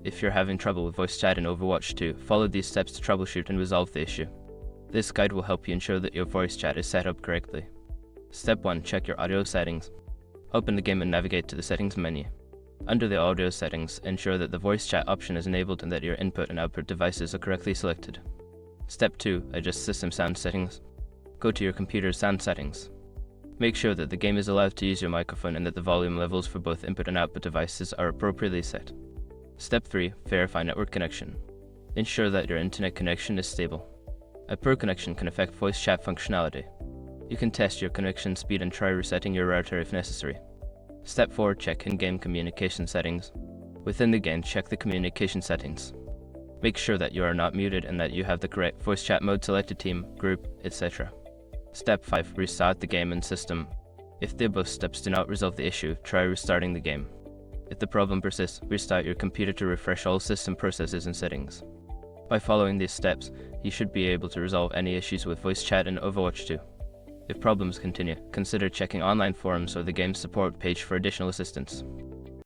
If you're having trouble with voice chat in Overwatch 2, follow these steps to troubleshoot and resolve the issue. This guide will help you ensure that your voice chat is set up correctly. Step 1. Check your audio settings. Open the game and navigate to the settings menu. Under the audio settings, ensure that the voice chat option is enabled and that your input and output devices are correctly selected. Step 2. Adjust system sound settings. Go to your computer's sound settings. Make sure that the game is allowed to use your microphone and that the volume levels for both input and output devices are appropriately set. Step 3. Verify network connection. Ensure that your internet connection is stable. A poor connection can affect voice chat functionality. You can test your connection speed and try resetting your router if necessary. Step 4. Check in-game communication settings. Within the game, check the communication settings. Make sure that you are not muted and that you have the correct voice chat mode selected, team, group, etc. Step 5. Restart the game and system. If the above steps do not resolve the issue, try restarting the game. If the problem persists, restart your computer to refresh all system processes and settings. By following these steps, you should be able to resolve any issues with voice chat in Overwatch 2. If problems continue, consider checking online forums or the game's support page for additional assistance.